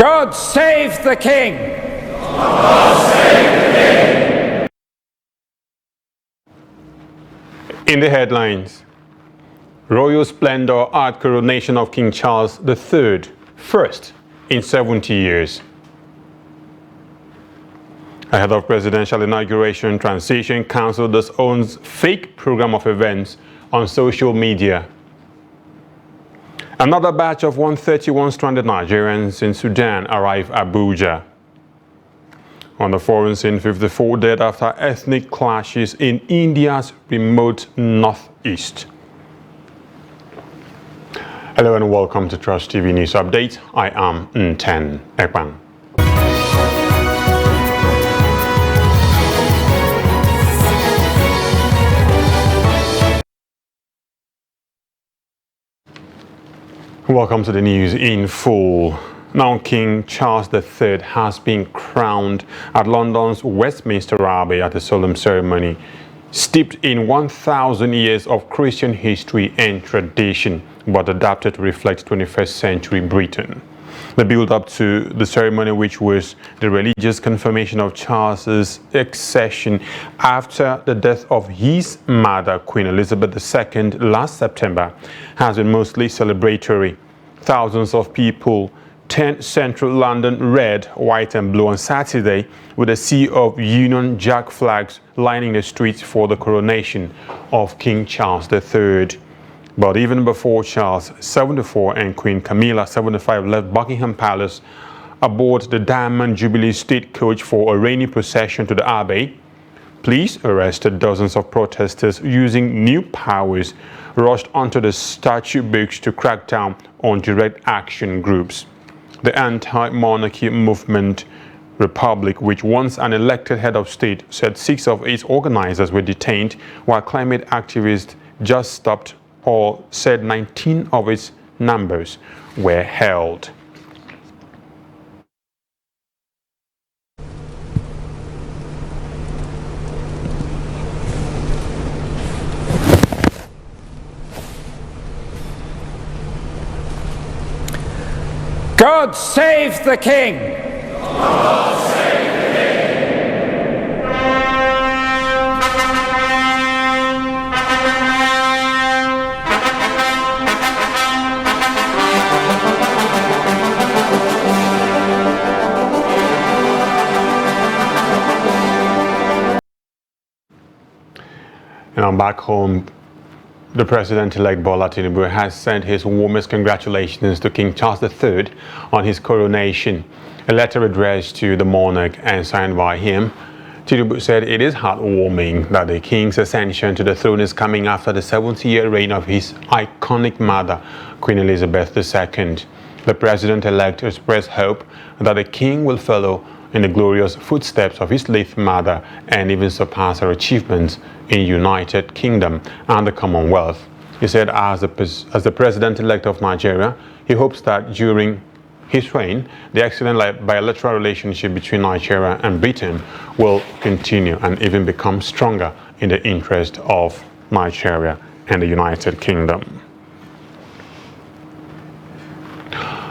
God save the King! God save the King! In the headlines, Royal Splendor at coronation of King Charles III, first in 70 years. Ahead of presidential inauguration, Transition Council thus owns fake program of events on social media. Another batch of 131 stranded Nigerians in Sudan arrive Abuja. On the foreign scene, 54 dead after ethnic clashes in India's remote northeast. Hello and welcome to Trust TV News Update. I am Nten Ekpan. Welcome to the news in full. Now, King Charles III has been crowned at London's Westminster Abbey at a solemn ceremony steeped in 1,000 years of Christian history and tradition, but adapted to reflect 21st century Britain. The build-up to the ceremony, which was the religious confirmation of Charles's accession after the death of his mother, Queen Elizabeth II, last September, has been mostly celebratory. Thousands of people turned central London red, white and blue on Saturday, with a sea of Union Jack flags lining the streets for the coronation of King Charles III. But even before Charles, 74, and Queen Camilla, 75, left Buckingham Palace aboard the Diamond Jubilee State Coach for a rainy procession to the Abbey, police arrested dozens of protesters using new powers, rushed onto the statue books to crack down on direct action groups. The anti-monarchy movement Republic, which once an elected head of state, said 6 of its organizers were detained, while climate activists just stopped or said 19 of its numbers were held. God save the King! God save the King! And I'm back home. The President-elect Bola Tinubu has sent his warmest congratulations to King Charles III on his coronation. A letter addressed to the monarch and signed by him, Tinubu said it is heartwarming that the king's ascension to the throne is coming after the 70-year reign of his iconic mother, Queen Elizabeth II. The President-elect expressed hope that the king will follow in the glorious footsteps of his late mother and even surpass her achievements in United Kingdom and the Commonwealth. He said as the President-elect of Nigeria, he hopes that during his reign, the excellent bilateral relationship between Nigeria and Britain will continue and even become stronger in the interest of Nigeria and the United Kingdom.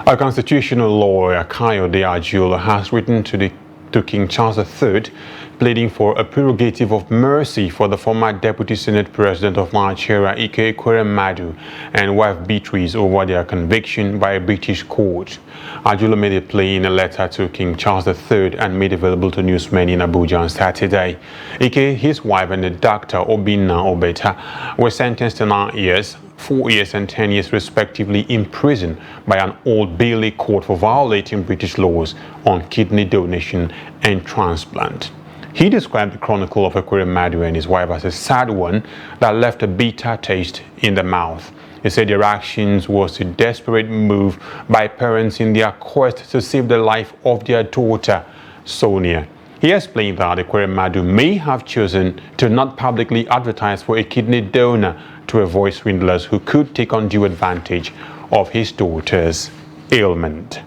A constitutional lawyer, Kayode Ajiolo, has written to King Charles III, pleading for a prerogative of mercy for the former Deputy Senate President of Nigeria, Ike Ekweremadu, and wife Beatrice over their conviction by a British court. Ajiolo made a plea in a letter to King Charles III and made available to newsmen in Abuja on Saturday. Ike, his wife, and the doctor Obinna Obeta were sentenced to 9 years, 4 years and 10 years respectively in prison by an Old Bailey court for violating British laws on kidney donation and transplant. He described the chronicle of Ekweremadu and his wife as a sad one that left a bitter taste in the mouth. He said their actions was a desperate move by parents in their quest to save the life of their daughter, Sonia. He explained that Ekweremadu may have chosen to not publicly advertise for a kidney donor to avoid swindlers who could take undue advantage of his daughter's ailment.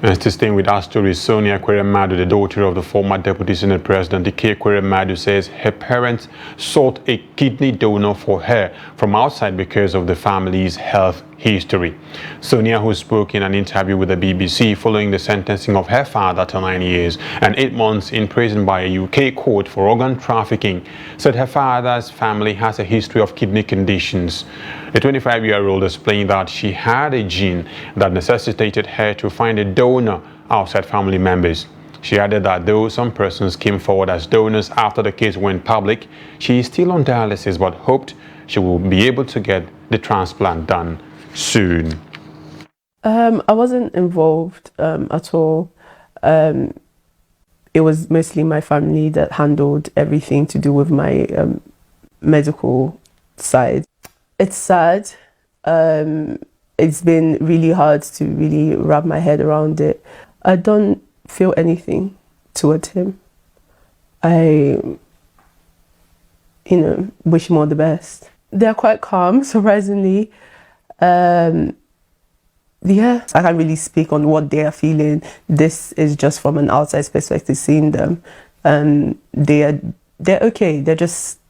And to stay with our story, Sonia Ekweremadu, the daughter of the former Deputy Senate President Ike Ekweremadu, says her parents sought a kidney donor for her from outside because of the family's health history. Sonia, who spoke in an interview with the BBC following the sentencing of her father to 9 years and 8 months in prison by a UK court for organ trafficking, said her father's family has a history of kidney conditions. The 25-year-old explained that she had a gene that necessitated her to find a donor outside family members. She added that though some persons came forward as donors after the case went public, she is still on dialysis but hoped she will be able to get the transplant done soon. I wasn't involved at all. It was mostly my family that handled everything to do with my medical side. It's sad. It's been really hard to really wrap my head around it. I don't feel anything towards him. I, wish him all the best. They're quite calm, surprisingly. Yeah, I can't really speak on what they are feeling. This is just from an outside perspective, seeing them. They're okay. They're just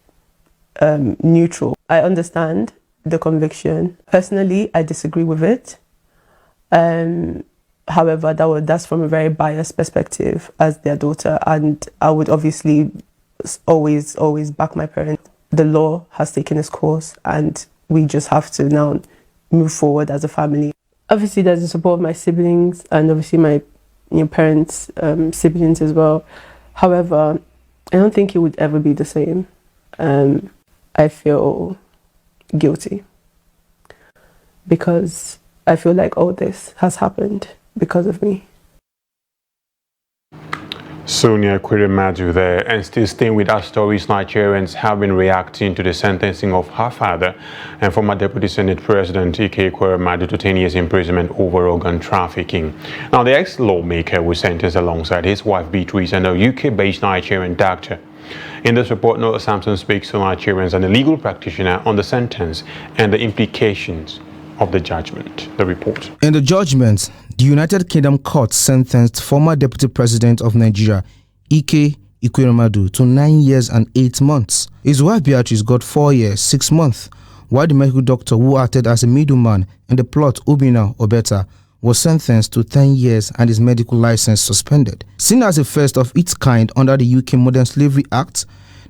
neutral. I understand the conviction. Personally, I disagree with it. However, that's from a very biased perspective as their daughter, and I would obviously always back my parents. The law has taken its course, and we just have to now move forward as a family. Obviously, there's the support of my siblings and obviously my parents' siblings as well. However, I don't think it would ever be the same. I feel guilty because I feel like all this has happened because of me. Sonia Ekweremadu there, and still staying with our stories, Nigerians have been reacting to the sentencing of her father and former Deputy Senate President Ike Ekweremadu to 10 years imprisonment over organ trafficking. Now, the ex-lawmaker was sentenced alongside his wife Beatrice and a UK-based Nigerian doctor. In this report, Noah Sampson speaks to Nigerians and a legal practitioner on the sentence and the implications of the judgment. The report. In the judgment, the United Kingdom court sentenced former Deputy President of Nigeria, Ike Ekweremadu, to 9 years and 8 months. His wife Beatrice got 4 years, 6 months, while the medical doctor who acted as a middleman in the plot, Obinna Obeta, was sentenced to 10 years and his medical license suspended. Seen as the first of its kind under the UK Modern Slavery Act,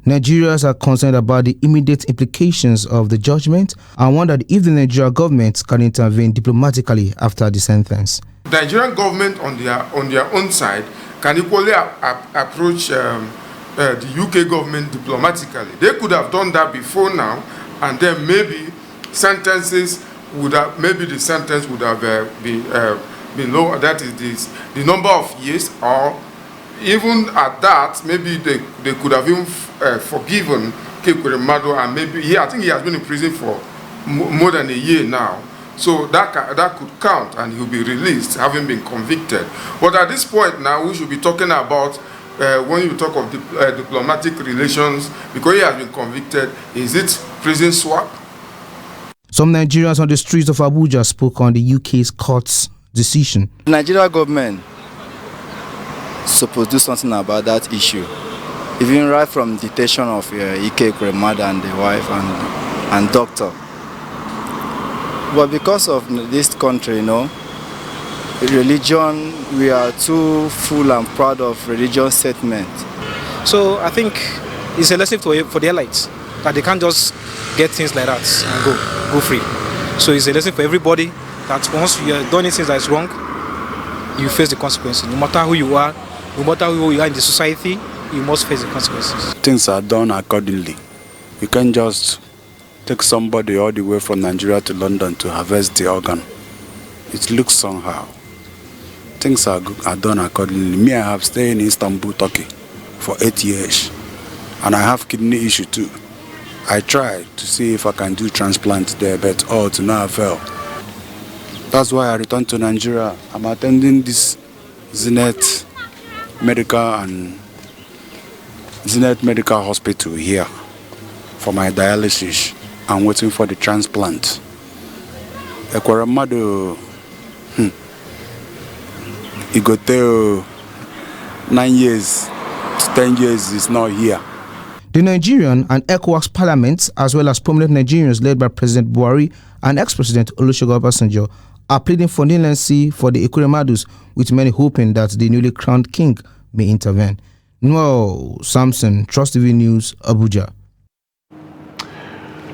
Nigerians are concerned about the immediate implications of the judgment and wondered if the Nigerian government can intervene diplomatically after the sentence. The Nigerian government on their own side can equally approach the UK government diplomatically. They could have done that before now, and then maybe the sentence would have been lower. That is the number of years, or even at that, maybe they could have even forgiven Ekweremadu, and maybe I think he has been in prison for more than a year now. So that could count, and he'll be released, having been convicted. But at this point now, we should be talking about when you talk of diplomatic relations, because he has been convicted. Is it prison swap? Some Nigerians on the streets of Abuja spoke on the UK's court's decision. The Nigerian government supposed to do something about that issue. Even right from detention of Ike Ekweremadu and the wife and doctor. But because of this country, religion, we are too full and proud of religious statement. So I think it's a lesson for the elites that they can't just get things like that and go free. So it's a lesson for everybody that once you are doing things that is wrong, you face the consequences. No matter who you are, no matter who you are in the society, you must face the consequences. Things are done accordingly. You can't just take somebody all the way from Nigeria to London to harvest the organ. It looks somehow. Things are done accordingly. Me, I have stayed in Istanbul, Turkey for 8 years, and I have kidney issue too. I tried to see if I can do transplant there, but all to no avail. That's why I returned to Nigeria. I'm attending this Zenith Medical Hospital here for my dialysis. I'm waiting for the transplant. Ekweremadu, he got there 9 years to 10 years is not here. The Nigerian and ECOWAS parliaments, as well as prominent Nigerians led by President Buhari, and ex-president Olusegun Obasanjo are pleading for leniency for the Ekweremadus, with many hoping that the newly crowned king may intervene. Noel Samson, Trust TV News, Abuja.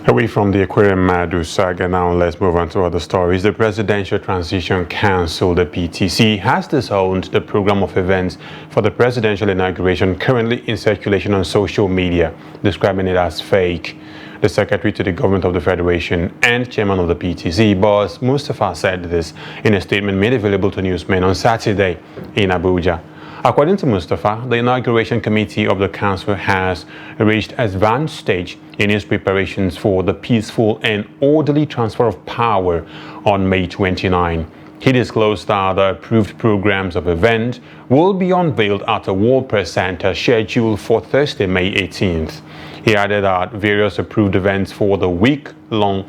Away from the Ekweremadu saga, now let's move on to other stories. The Presidential Transition Council, the PTC, has disowned the program of events for the presidential inauguration currently in circulation on social media, describing it as fake. The Secretary to the Government of the Federation and Chairman of the PTC, Boss Mustafa, said this in a statement made available to newsmen on Saturday in Abuja. According to Mustafa, the inauguration committee of the council has reached advanced stage in its preparations for the peaceful and orderly transfer of power on May 29. He disclosed that the approved programs of event will be unveiled at the World Press Center scheduled for Thursday, May 18th. He added that various approved events for the week-long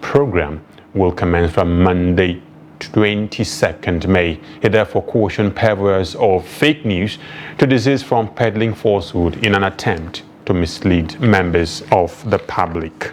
program will commence from Monday, 22nd May. He therefore cautioned peddlers of fake news to desist from peddling falsehood in an attempt to mislead members of the public.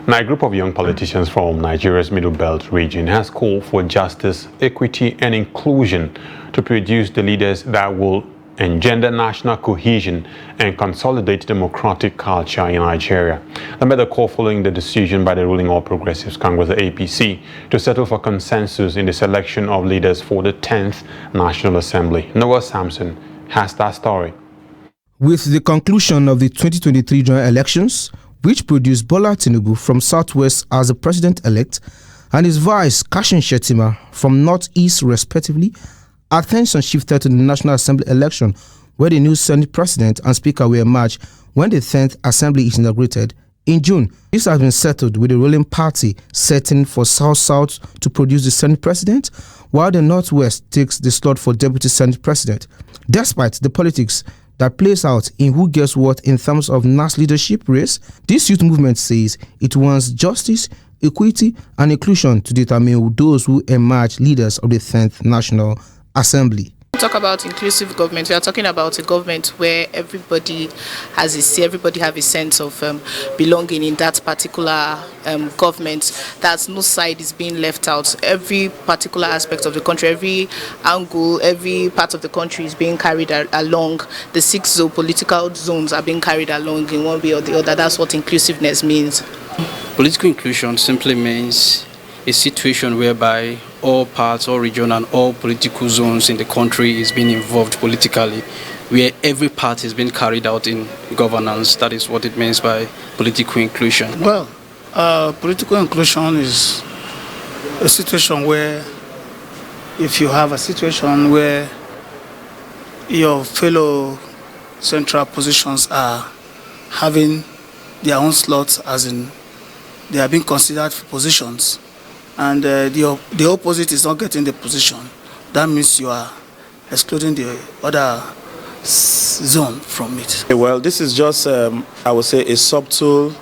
Now, a group of young politicians from Nigeria's Middle Belt region has called for justice, equity, and inclusion to produce the leaders that will engender national cohesion and consolidate democratic culture in Nigeria. They made the call following the decision by the ruling All Progressives Congress, the APC, to settle for consensus in the selection of leaders for the 10th National Assembly. Noah Sampson has that story. With the conclusion of the 2023 general elections, which produced Bola Tinubu from Southwest as the president-elect and his vice Kashim Shettima from Northeast respectively, attention shifted to the National Assembly election, where the new Senate President and Speaker will emerge when the 10th Assembly is inaugurated in June. This has been settled with the ruling party setting for South-South to produce the Senate President, while the Northwest takes the slot for Deputy Senate President. Despite the politics that plays out in who gets what in terms of NAS leadership race, this youth movement says it wants justice, equity, and inclusion to determine those who emerge leaders of the 10th National Assembly. Talk about inclusive government. We are talking about a government where everybody has a say, everybody have a sense of belonging in that particular government. That no side is being left out. Every particular aspect of the country, every angle, every part of the country is being carried along. The 6 political zones are being carried along in one way or the other. That's what inclusiveness means. Political inclusion simply means a situation whereby all parts, all region, and all political zones in the country is being involved politically, where every part is being carried out in governance. That is what it means by political inclusion. Well, political inclusion is a situation where, if you have a situation where your fellow central positions are having their own slots, as in they are being considered for positions, and the opposite is not getting the position, that means you are excluding the other zone from it. Well, this is just, I would say, a subtle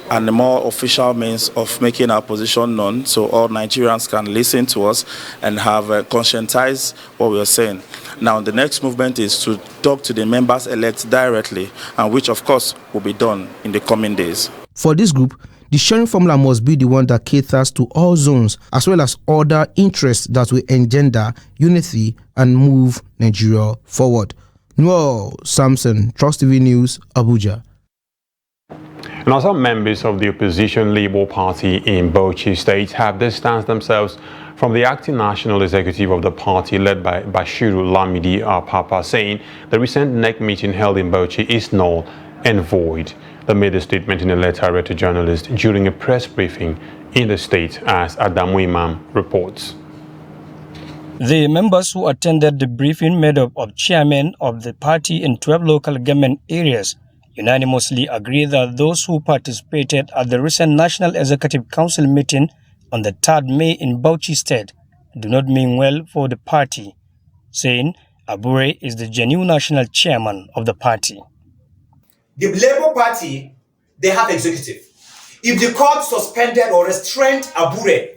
and a more official means of making our position known, so all Nigerians can listen to us and have conscientized what we are saying. Now, the next movement is to talk to the members-elect directly, and which, of course, will be done in the coming days. For this group, the sharing formula must be the one that caters to all zones, as well as other interests that will engender unity and move Nigeria forward. Noel Samson, Trust TV News, Abuja. Now, some members of the opposition Labour Party in Bauchi State have distanced themselves from the acting national executive of the party, led by Bashiru Lamidi Apapa, saying the recent NEC meeting held in Bauchi is null and void. They made a statement in a letter read to journalists during a press briefing in the state, as Adamu Imam reports. The members who attended the briefing, made up of chairmen of the party in 12 local government areas, unanimously agree that those who participated at the recent National Executive Council meeting on the 3rd May in Bauchi State do not mean well for the party, saying Abure is the genuine national chairman of the party. The Labour Party, they have executive. If the court suspended or restrained Abure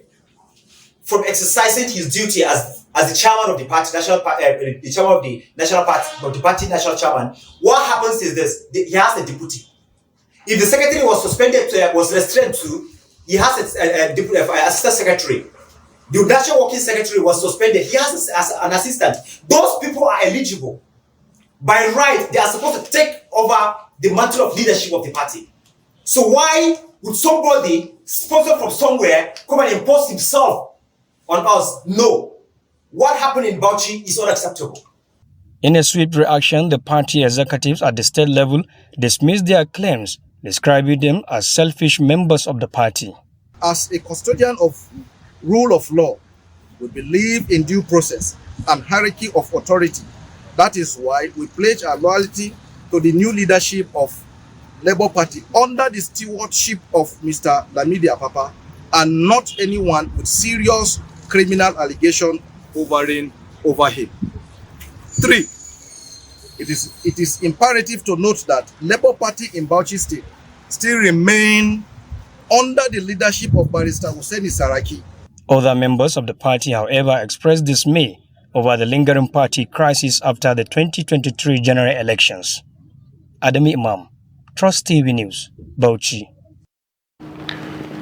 from exercising his duty as the chairman of the party, the chairman of the national party, of the party national chairman, what happens is this: he has a deputy. If the secretary was suspended, was restrained to, he has a assistant secretary. The national working secretary was suspended. He has an assistant. Those people are eligible. By right, they are supposed to take over the mantle of leadership of the party. So why would somebody sponsored from somewhere come and impose himself on us? No. What happened in Bauchi is unacceptable. In a swift reaction, the party executives at the state level dismissed their claims, describing them as selfish members of the party. As a custodian of rule of law, we believe in due process and hierarchy of authority. That is why we pledge our loyalty to the new leadership of Labour Party under the stewardship of Mr. Lamidi Apapa, and not anyone with serious criminal allegation hovering over him. 3. It is imperative to note that Labour Party in Bauchi State still remain under the leadership of Barrister Hussaini Saraki. Other members of the party, however, expressed dismay over the lingering party crisis after the 2023 general elections. Adami Imam, Trust TV News, Bauchi.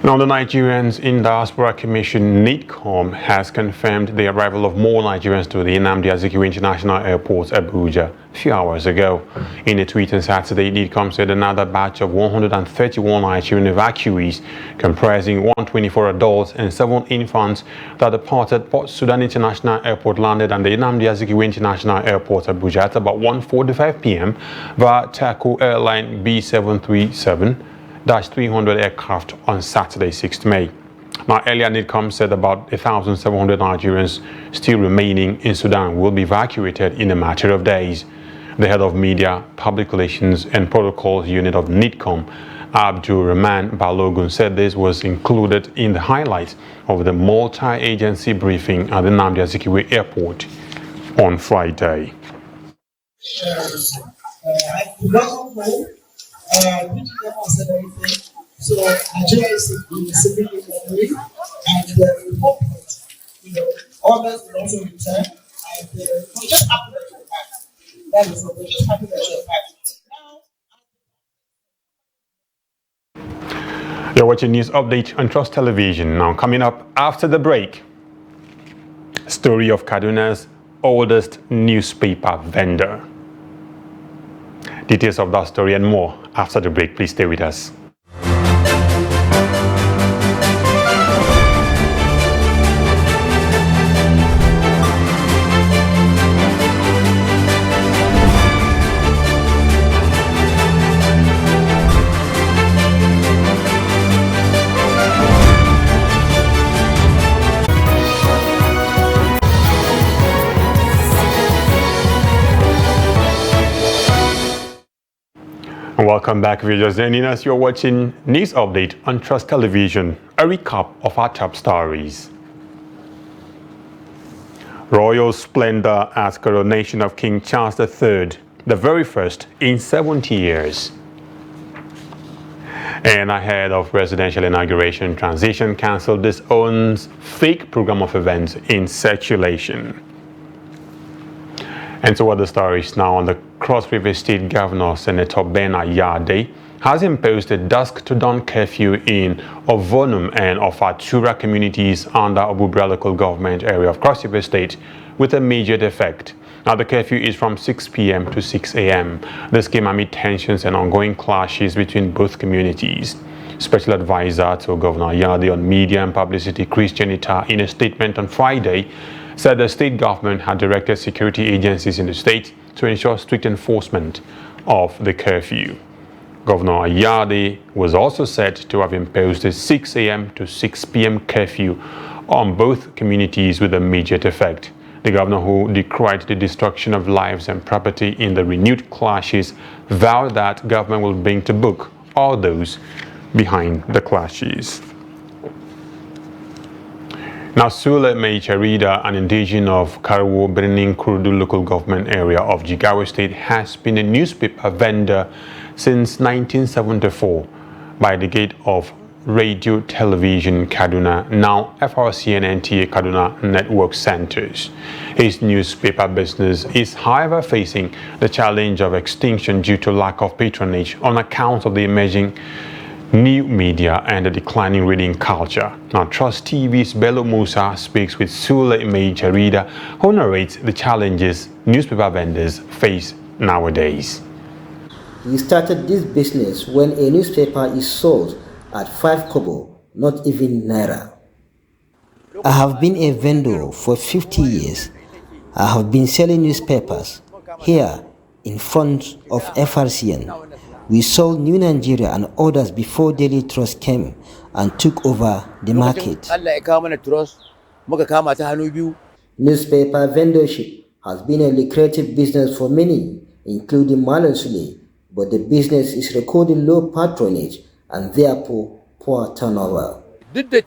Now, the Nigerians in Diaspora Commission, NIDCOM, has confirmed the arrival of more Nigerians to the Nnamdi Azikiwe International Airport, Abuja, a few hours ago. In a tweet on Saturday, NIDCOM said another batch of 131 Nigerian evacuees, comprising 124 adults and 7 infants, that departed Port Sudan International Airport landed at the Nnamdi Azikiwe International Airport, Abuja, at about 1:45 p.m. via Taco Airline B737. 300 aircraft on Saturday, 6th May. Now, earlier NIDCOM said about 1,700 Nigerians still remaining in Sudan will be evacuated in a matter of days. The head of Media, Public Relations and Protocols Unit of NIDCOM, Abdul Rahman Balogun, said this was included in the highlights of the multi-agency briefing at the Nnamdi Azikiwe Airport on Friday. Said everything. So Nigeria is a civil economy, and we hope that others will also return. And we're just happy that you're back. That is what we're just happy that you're back. You're watching News Update on Trust Television. Now, coming up after the break, story of Kaduna's oldest newspaper vendor. Details of that story and more after the break. Please stay with us. Welcome back, viewers. And as you're watching News Update on Trust Television, a recap of our top stories. Royal splendor at coronation of King Charles III, the very first in 70 years. And ahead of presidential inauguration, Transition Council disowns fake program of events in circulation. And so other stories now. On the Cross River State Governor, Senator Ben Ayade, has imposed a dusk to dawn curfew in Ovonum and Ofatura communities under Obubra local government area of Cross River State with immediate effect. Now, the curfew is from 6 p.m. to 6 a.m. This came amid tensions and ongoing clashes between both communities. Special advisor to Governor Ayade on media and publicity, Christian Ita, in a statement on Friday, said the state government had directed security agencies in the state to ensure strict enforcement of the curfew. Governor Ayade was also said to have imposed a 6 a.m. to 6 p.m. curfew on both communities with immediate effect. The governor, who decried the destruction of lives and property in the renewed clashes, vowed that government will bring to book all those behind the clashes. Now, Sule Meicharida, an indigenous of Karawo Birnin Kurudu local government area of Jigawa State, has been a newspaper vendor since 1974 by the gate of Radio Television Kaduna, now FRCN NTA Kaduna Network Centers. His newspaper business is, however, facing the challenge of extinction due to lack of patronage on account of the emerging new media and the declining reading culture. Now, Trust TV's Bello Musa speaks with Sule Mejarida, who narrates the challenges newspaper vendors face nowadays. We started this business when a newspaper is sold at 5 kobo, not even naira. I have been a vendor for 50 years. I have been selling newspapers here in front of FRCN. We sold New Nigeria and others before Daily Trust came and took over the market. Newspaper vendorship has been a lucrative business for many, including Malan Sule, but the business is recording low patronage and therefore poor turnover. Despite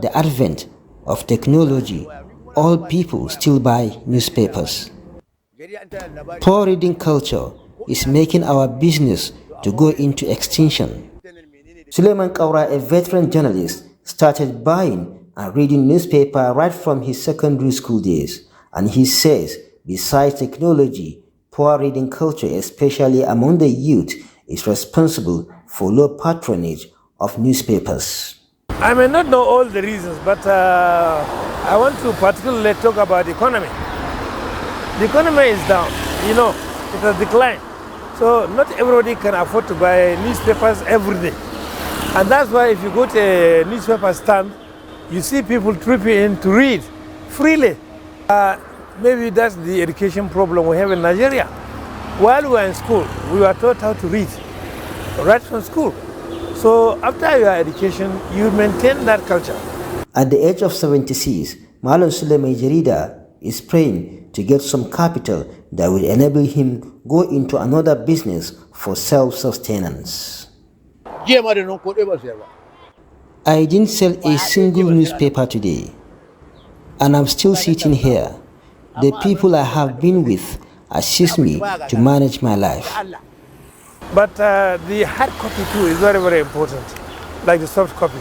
the advent of technology, all people still buy newspapers. Poor reading culture is making our business to go into extinction. Suleiman Kaura, a veteran journalist, started buying and reading newspaper right from his secondary school days, and he says besides technology, poor reading culture, especially among the youth, is responsible for low patronage of newspapers. I may not know all the reasons, but I want to particularly talk about the economy. The economy is down, it has declined. So not everybody can afford to buy newspapers every day. And that's why if you go to a newspaper stand, you see people tripping in to read freely. Maybe that's the education problem we have in Nigeria. While we were in school, we were taught how to read, right from school. So after your education, you maintain that culture. At the age of 76, Malan Sule Mejarida is praying to get some capital that will enable him go into another business for self-sustenance. I didn't sell a single newspaper today, and I'm still sitting here. The people I have been with assist me to manage my life. But the hard copy too is very, very important, like the soft copy.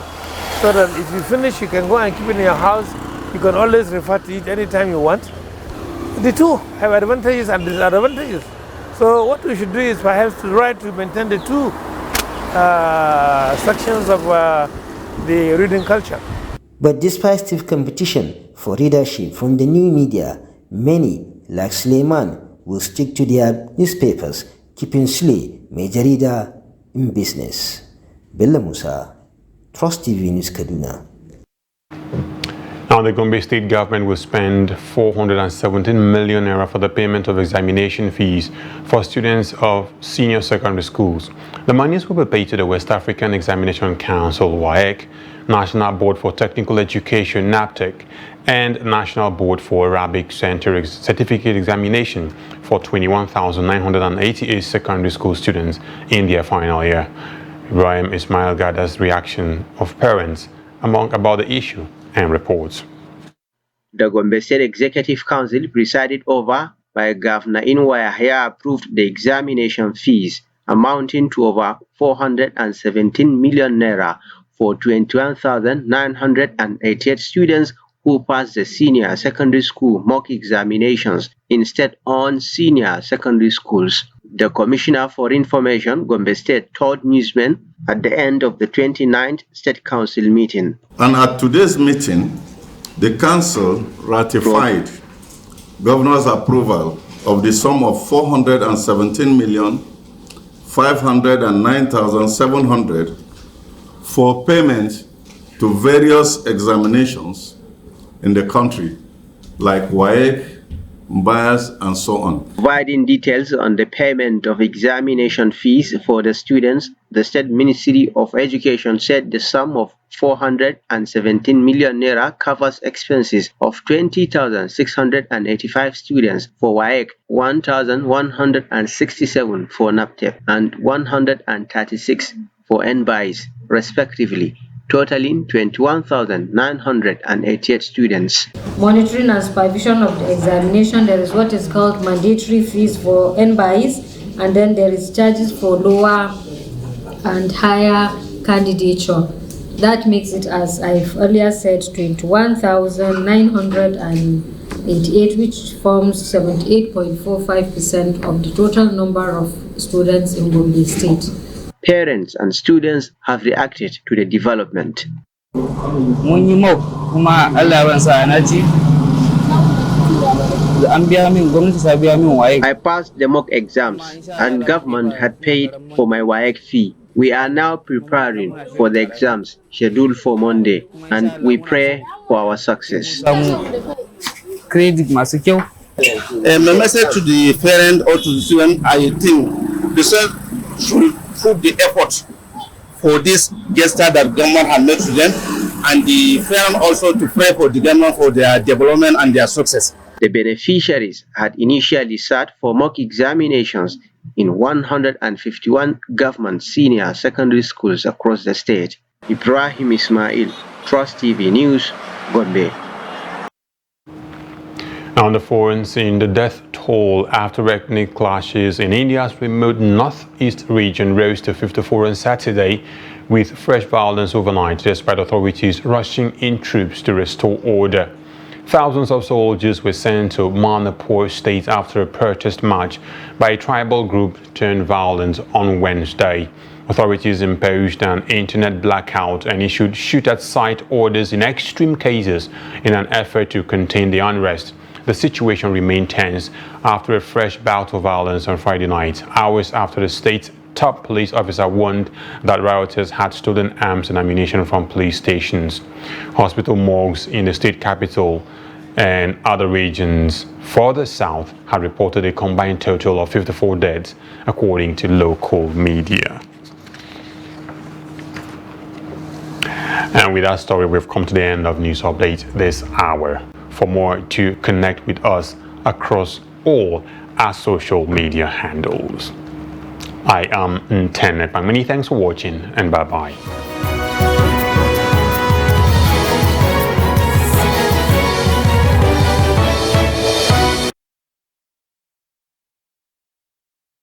So that if you finish, you can go and keep it in your house. You can always refer to it anytime you want. The two have advantages and disadvantages. So what we should do is perhaps to try to maintain the two sections of the reading culture. But despite stiff competition for readership from the new media, many, like Suleiman, will stick to their newspapers, keeping Sule Mejarida in business. Bello Musa, Trust TV News Kaduna. Now, the Gombe State government will spend 417 million naira for the payment of examination fees for students of senior secondary schools. The monies will be paid to the West African Examination Council, WAEC, National Board for Technical Education, NAPTEC, and National Board for Arabic Center Certificate Examination for 21,988 secondary school students in their final year. Ibrahim Ismail Gada's reaction of parents about the issue and reports. The Gombe State Executive Council, presided over by Governor Inwa Yahya, approved the examination fees amounting to over 417 million naira for 21,988 students who passed the senior secondary school mock examinations in state-owned senior secondary schools. The Commissioner for Information, Gombe State, told newsmen at the end of the 29th State Council meeting. And at today's meeting, the Council ratified Governor's approval of the sum of 417,509,700 for payment to various examinations in the country, like WAEC, Bias, and so on. Providing details on the payment of examination fees for the students, the State Ministry of Education said the sum of 417 million naira covers expenses of 20,685 students for WAEC, 1,167 for NAPTEP, and 136 for NBIS, respectively, totaling 21,988 students. Monitoring and supervision of the examination, there is what is called mandatory fees for NBIS, and then there is charges for lower and higher candidature. That makes it, as I've earlier said, 21,988, which forms 78.45% of the total number of students in Gombe State. Parents and students have reacted to the development. I passed the mock exams and government had paid for my WAEC fee. We are now preparing for the exams scheduled for Monday and we pray for our success. My message to the parent or to the student, I think the student should put the effort for this gesture that government has made to them, and the parent also to pray for the government for their development and their success. The beneficiaries had initially sat for mock examinations in 151 government senior secondary schools across the state. Ibrahim Ismail, Trust TV News, Gombe. On the foreign scene, the death toll after ethnic clashes in India's remote northeast region rose to 54 on Saturday, with fresh violence overnight, despite authorities rushing in troops to restore order. Thousands of soldiers were sent to Manipur state after a protest march by a tribal group turned violent on Wednesday. Authorities imposed an internet blackout and issued shoot-at-sight orders in extreme cases in an effort to contain the unrest. The situation remained tense after a fresh bout of violence on Friday night, hours after the state's top police officer warned that rioters had stolen arms and ammunition from police stations. Hospital morgues in the state capital and other regions further south had reported a combined total of 54 deaths, according to local media. And with that story, we've come to the end of News Update this hour. For more, to connect with us across all our social media handles. I am Ntene Pang. Many thanks for watching and bye-bye.